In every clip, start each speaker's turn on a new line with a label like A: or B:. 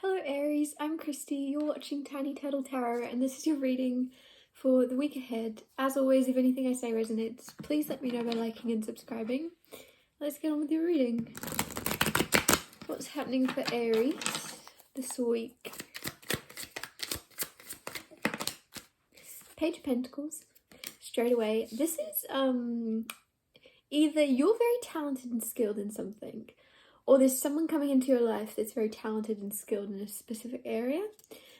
A: Hello Aries, I'm Christy, you're watching Tiny Turtle Tarot and this is your reading for the week ahead. As always, if anything I say resonates, please let me know by liking and subscribing. Let's get on with your reading. What's happening for Aries this week? Page of Pentacles, straight away. This is either you're very talented and skilled in something, or there's someone coming into your life that's very talented and skilled in a specific area.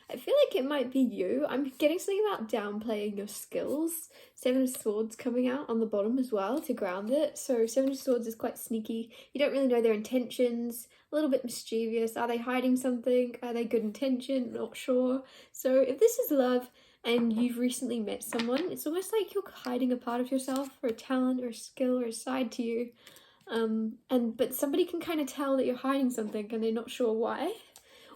A: I feel like it might be you. I'm getting something about downplaying your skills. Seven of Swords coming out on the bottom as well to ground it. So Seven of Swords is quite sneaky. You don't really know their intentions. A little bit mischievous. Are they hiding something? Are they good intention? Not sure. So if this is love and you've recently met someone, it's almost like you're hiding a part of yourself or a talent or a skill or a side to you. But somebody can kind of tell that you're hiding something and they're not sure why,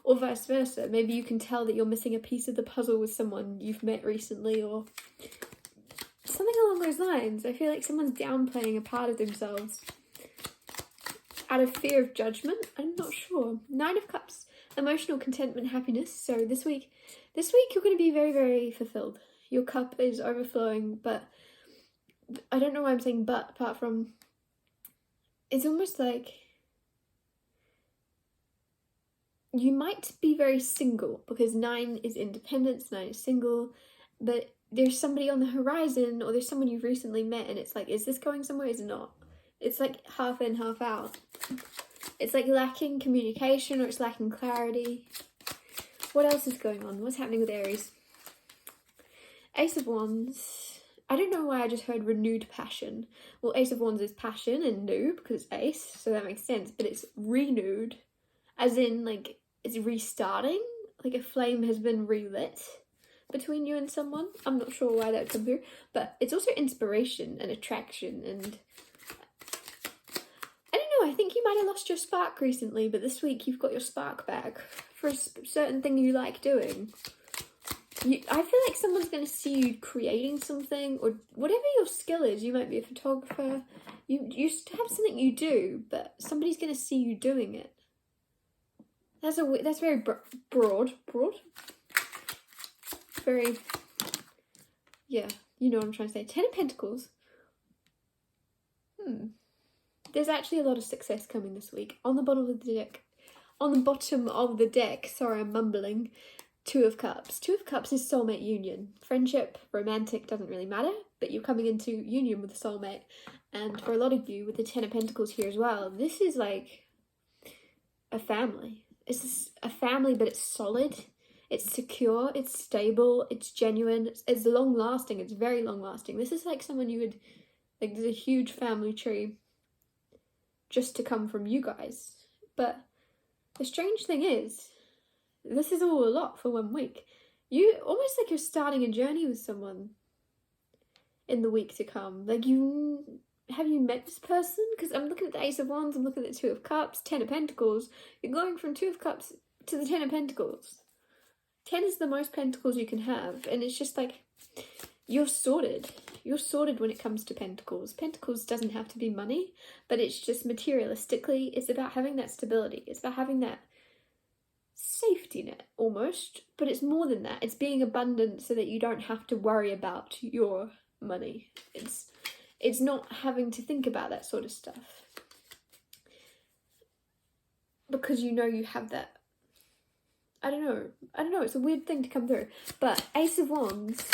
A: or vice versa. Maybe you can tell that you're missing a piece of the puzzle with someone you've met recently, or something along those lines. I feel like someone's downplaying a part of themselves out of fear of judgment. I'm not sure. Nine of Cups, emotional contentment, happiness. So this week you're going to be very, very fulfilled. Your cup is overflowing, but I don't know why I'm saying but, apart from it's almost like you might be very single, because 9 is independence, 9 is single, but there's somebody on the horizon, or there's someone you've recently met, and it's like, is this going somewhere? Is it not? It's like half in, half out. It's like lacking communication, or it's lacking clarity. What else is going on? What's happening with Aries? Ace of Wands. I don't know why I just heard renewed passion. Well, Ace of Wands is passion and new because it's ace, so that makes sense. But it's renewed, as in like it's restarting, like a flame has been relit between you and someone. I'm not sure why that would come through, but it's also inspiration and attraction. And I don't know, I think you might have lost your spark recently, but this week you've got your spark back for a certain thing you like doing. I feel like someone's going to see you creating something, or whatever your skill is. You might be a photographer. You have something you do, but somebody's going to see you doing it. That's very broad. Very, yeah, you know what I'm trying to say. 10 of Pentacles. There's actually a lot of success coming this week. On the bottom of the deck. On the bottom of the deck. Sorry, I'm mumbling. 2 of Cups. 2 of Cups is soulmate union. Friendship, romantic, doesn't really matter, but you're coming into union with a soulmate. And for a lot of you, with the 10 of Pentacles here as well, this is like a family. It's a family, but it's solid, it's secure, it's stable, it's genuine, it's long-lasting, it's very long-lasting. This is like someone you would, like, there's a huge family tree just to come from you guys. But the strange thing is, this is all a lot for 1 week. You almost like you're starting a journey with someone in the week to come. Like, have you met this person? Because I'm looking at the Ace of Wands, I'm looking at the 2 of Cups, 10 of Pentacles. You're going from 2 of Cups to the 10 of Pentacles. 10 is the most pentacles you can have, and it's just like, you're sorted. You're sorted when it comes to Pentacles. Pentacles doesn't have to be money, but it's just materialistically, it's about having that stability. It's about having that safety net almost, but it's more than that. It's being abundant so that you don't have to worry about your money. It's not having to think about that sort of stuff, because you know you have that. I don't know, it's a weird thing to come through. But Ace of Wands,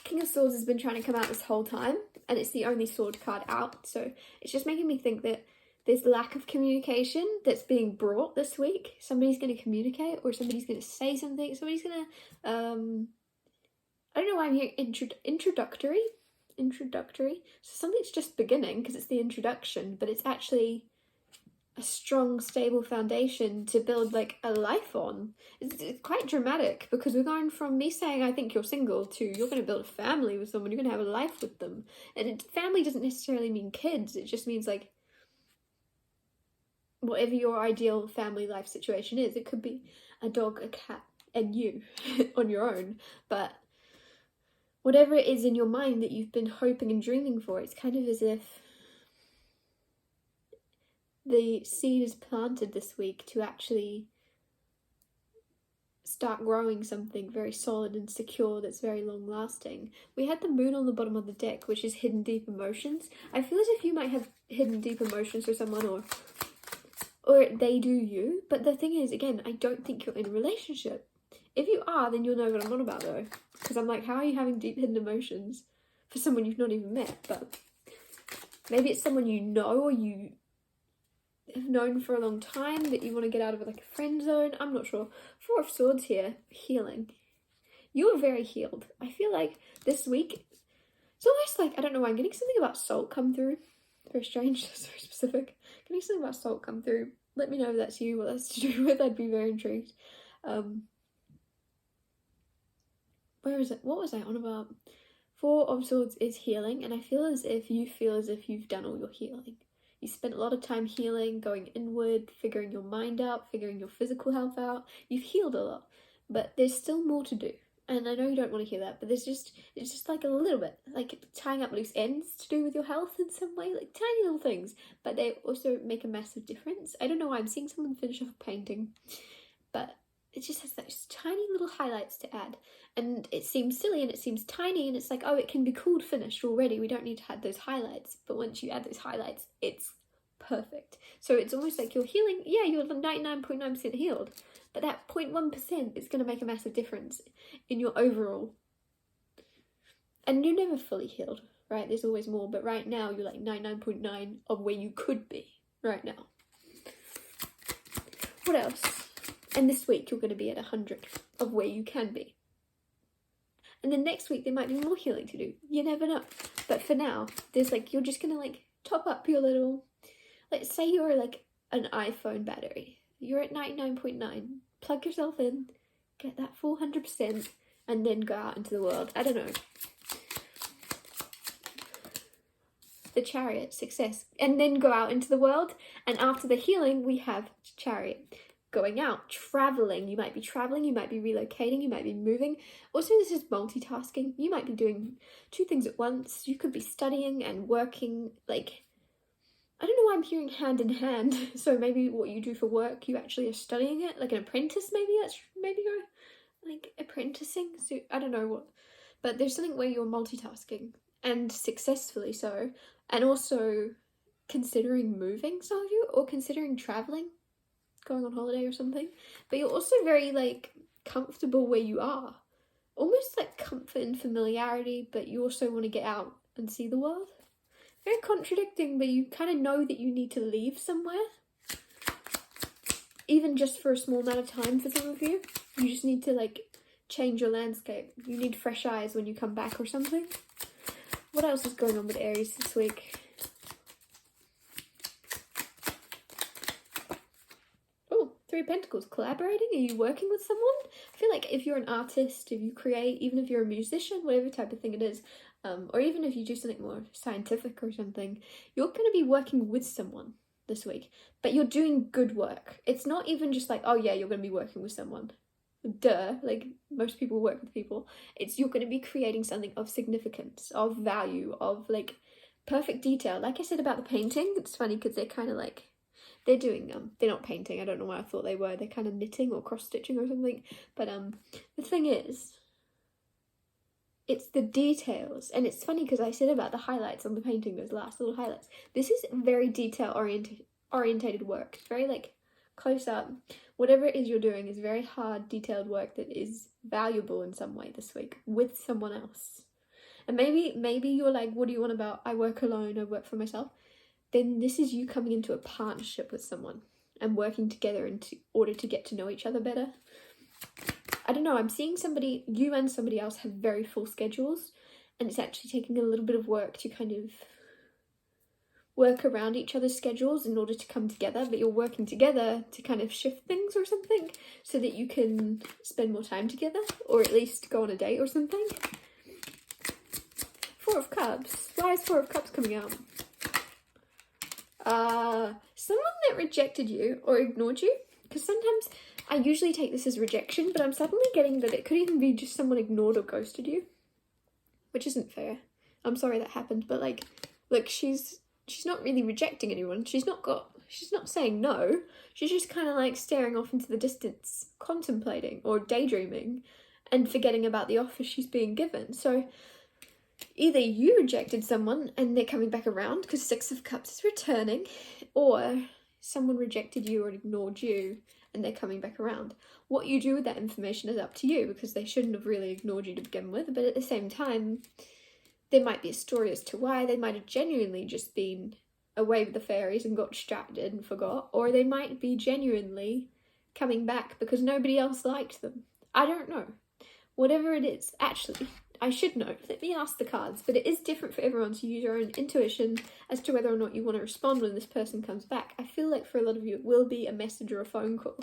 A: King of Swords has been trying to come out this whole time, and it's the only sword card out, so it's just making me think that there's lack of communication that's being brought this week. Somebody's going to communicate, or somebody's going to say something. Somebody's going to, I don't know why I'm hearing introductory. So something's just beginning, because it's the introduction, but it's actually a strong, stable foundation to build like a life on. It's quite dramatic, because we're going from me saying I think you're single to you're going to build a family with someone, you're going to have a life with them. And family doesn't necessarily mean kids, it just means like whatever your ideal family life situation is. It could be a dog, a cat, and you on your own, but whatever it is in your mind that you've been hoping and dreaming for, it's kind of as if the seed is planted this week to actually start growing something very solid and secure that's very long lasting. We had the moon on the bottom of the deck, which is hidden deep emotions. I feel as if you might have hidden deep emotions for someone, or they do you. But the thing is, again, I don't think you're in a relationship. If you are, then you'll know what I'm on about though. Because I'm like, how are you having deep hidden emotions for someone you've not even met? But maybe it's someone you know, or you have known for a long time that you want to get out of like a friend zone. I'm not sure. Four of Swords here, healing. You're very healed. I feel like this week, it's almost like, I don't know why, I'm getting something about salt come through. Very strange, very specific. Getting something about salt come through. Let me know if that's you, what that's to do with. I'd be very intrigued. Where is it? What was I on about? Four of Swords is healing, and I feel as if you've done all your healing. You spent a lot of time healing, going inward, figuring your mind out, figuring your physical health out. You've healed a lot, but there's still more to do. And I know you don't want to hear that, but it's just like a little bit, like tying up loose ends to do with your health in some way, like tiny little things, but they also make a massive difference. I don't know why I'm seeing someone finish off a painting, but it just has those tiny little highlights to add. And it seems silly and it seems tiny, and it's like, oh, it can be called finished already. We don't need to add those highlights. But once you add those highlights, it's perfect. So it's almost like you're healing. Yeah, you're 99.9% healed. But that 0.1% is going to make a massive difference in your overall. And you're never fully healed, right? There's always more. But right now, you're like 99.9 of where you could be right now. What else? And this week, you're going to be at 100 of where you can be. And then next week, there might be more healing to do. You never know. But for now, there's like, you're just going to like top up your little, let's say you're like an iPhone battery. You're at 99.9. Plug yourself in, get that full 100%, and then go out into the world. I don't know. The Chariot, success. And then go out into the world. And after the healing, we have Chariot. Going out, traveling. You might be traveling, you might be relocating, you might be moving. Also, this is multitasking. You might be doing two things at once. You could be studying and working, like, I don't know why I'm hearing hand in hand. So maybe what you do for work, you actually are studying it, like an apprentice maybe. Maybe you're like apprenticing. So I don't know what, but there's something where you're multitasking and successfully so, and also considering moving, some of you, or considering traveling, going on holiday or something. But you're also very like comfortable where you are, almost like comfort and familiarity, but you also want to get out and see the world. Very contradicting, but you kind of know that you need to leave somewhere, even just for a small amount of time. For some of you, you just need to like change your landscape. You need fresh eyes when you come back or something. What else is going on with Aries this week? Three of Pentacles, collaborating? Are you working with someone? I feel like if you're an artist, if you create, even if you're a musician, whatever type of thing it is, or even if you do something more scientific or something, you're going to be working with someone this week, but you're doing good work. It's not even just like, oh yeah, you're going to be working with someone. Duh, like most people work with people. It's you're going to be creating something of significance, of value, of like perfect detail. Like I said about the painting, it's funny because they're kind of like, they're doing, they're not painting, I don't know why I thought they were, they're kind of knitting or cross-stitching or something, but the thing is, it's the details, and it's funny because I said about the highlights on the painting, those last little highlights, this is very detail-orientated work, it's very like, close up, whatever it is you're doing is very hard, detailed work that is valuable in some way this week, with someone else, and maybe you're like, what do you want about, I work alone, I work for myself, then this is you coming into a partnership with someone and working together in order to get to know each other better. I don't know, I'm seeing somebody, you and somebody else have very full schedules, and it's actually taking a little bit of work to kind of work around each other's schedules in order to come together, but you're working together to kind of shift things or something so that you can spend more time together, or at least go on a date or something. Four of Cups. Why is Four of Cups coming out? Someone that rejected you or ignored you, because sometimes I usually take this as rejection, but I'm suddenly getting that it could even be just someone ignored or ghosted you, which isn't fair. I'm sorry that happened, but like, look, she's not really rejecting anyone. She's She's not saying no. She's just kind of like staring off into the distance, contemplating or daydreaming and forgetting about the offer she's being given. So either you rejected someone and they're coming back around because Six of Cups is returning, or someone rejected you or ignored you and they're coming back around. What you do with that information is up to you, because they shouldn't have really ignored you to begin with, but at the same time, there might be a story as to why. They might have genuinely just been away with the fairies and got distracted and forgot, or they might be genuinely coming back because nobody else liked them. I don't know. Whatever it is, actually, I should know. Let me ask the cards, but it is different for everyone, to use your own intuition as to whether or not you want to respond when this person comes back. I feel like for a lot of you it will be a message or a phone call,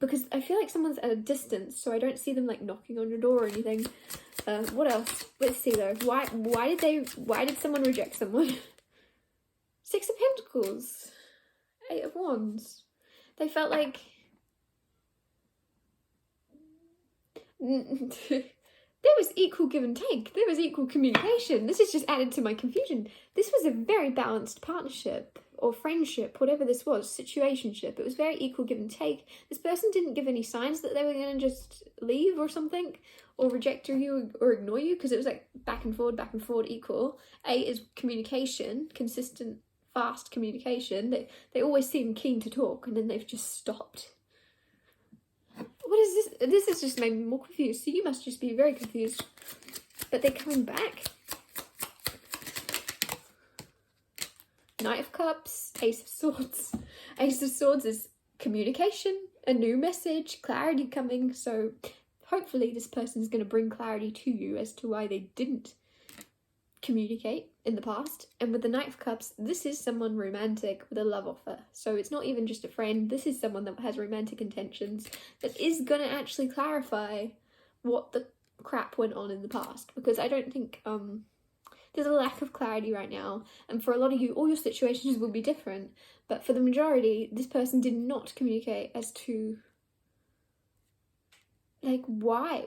A: because I feel like someone's at a distance, so I don't see them like knocking on your door or anything. What else? Let's see though. Why did someone reject someone? Six of Pentacles, Eight of Wands. They felt like there was equal give and take. There was equal communication. This has just added to my confusion. This was a very balanced partnership or friendship, whatever this was, situationship. It was very equal give and take. This person didn't give any signs that they were going to just leave or something, or reject you or ignore you, because it was like back and forward, equal. 8 is communication, consistent, fast communication. They always seem keen to talk, and then they've just stopped. What is this? This has just made me more confused. So you must just be very confused. But they're coming back. Knight of Cups, Ace of Swords. Ace of Swords is communication, a new message, clarity coming. So hopefully this person is going to bring clarity to you as to why they didn't communicate in the past. And with the Knight of Cups, this is someone romantic with a love offer. So it's not even just a friend. This is someone that has romantic intentions, that is going to actually clarify what the crap went on in the past. Because I don't think there's a lack of clarity right now, and for a lot of you all your situations will be different, but for the majority this person did not communicate as to why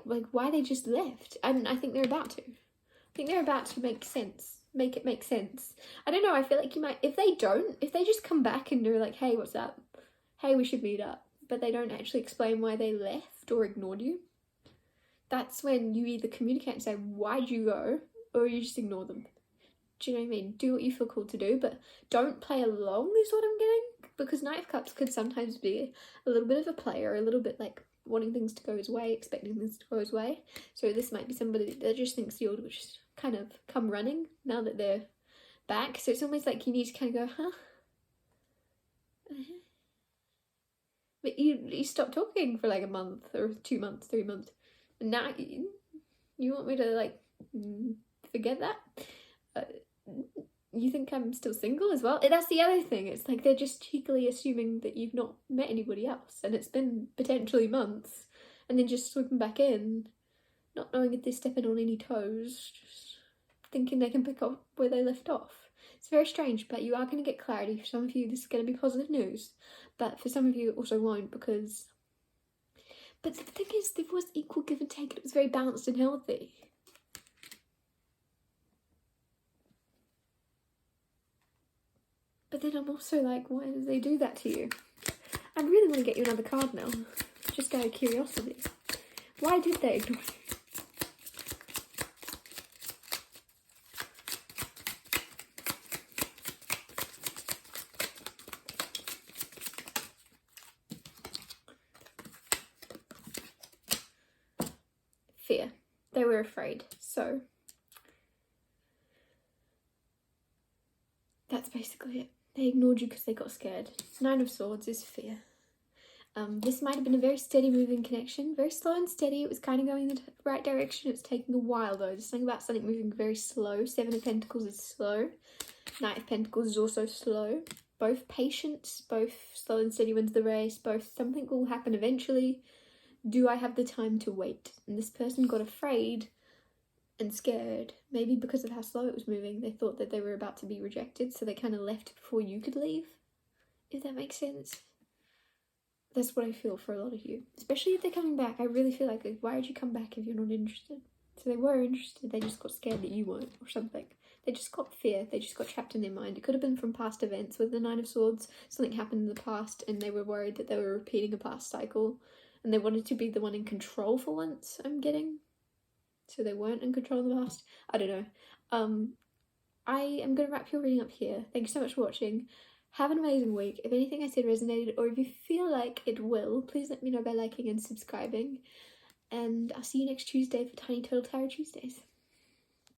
A: they just left. And I think they're about to. I think they're about to make it make sense. I don't know, I feel like you might, if they just come back and they're like, hey, what's up? Hey, we should meet up. But they don't actually explain why they left or ignored you. That's when you either communicate and say, why'd you go? Or you just ignore them. Do you know what I mean? Do what you feel called to do, but don't play along is what I'm getting. Because Knight of Cups could sometimes be a little bit of a player, a little bit like wanting things to go his way, expecting things to go his way. So this might be somebody that just thinks you'll just kind of come running now that they're back. So it's almost like you need to kind of go, huh? But you stop talking for like a month or 2 months, 3 months. And now you want me to like forget that? You think I'm still single as well? That's the other thing. It's like they're just cheekily assuming that you've not met anybody else, and it's been potentially months, and then just slipping back in, not knowing if they're stepping on any toes, just thinking they can pick up where they left off. It's very strange, but you are going to get clarity. For some of you, this is going to be positive news, but for some of you, it also won't, because... But the thing is, there was equal give and take, and it was very balanced and healthy. But then I'm also like, why did they do that to you? I really want to get you another card now, just out of curiosity. Why did they ignore you? Fear. They were afraid, so that's basically it. They ignored you because they got scared. 9 of Swords is fear. This might have been a very steady moving connection, very slow and steady. It was kind of going in the right direction. It's taking a while though. There's something about something moving very slow. 7 of Pentacles is slow. Knight of Pentacles is also slow. Both patience, both slow and steady wins the race. Both something will happen eventually. Do I have the time to wait? And this person got afraid and scared, maybe because of how slow it was moving. They thought that they were about to be rejected, so they kind of left before you could leave, if that makes sense. That's what I feel for a lot of you, especially if they're coming back. I really feel like, why would you come back if you're not interested? So they were interested, they just got scared that you weren't or something. They just got fear. They just got trapped in their mind. It could have been from past events with the Nine of Swords. Something happened in the past and they were worried that they were repeating a past cycle. And they wanted to be the one in control for once, I'm getting. So they weren't in control in the past. I don't know. I am going to wrap your reading up here. Thank you so much for watching. Have an amazing week. If anything I said resonated, or if you feel like it will, please let me know by liking and subscribing. And I'll see you next Tuesday for Tiny Total Tarot Tuesdays.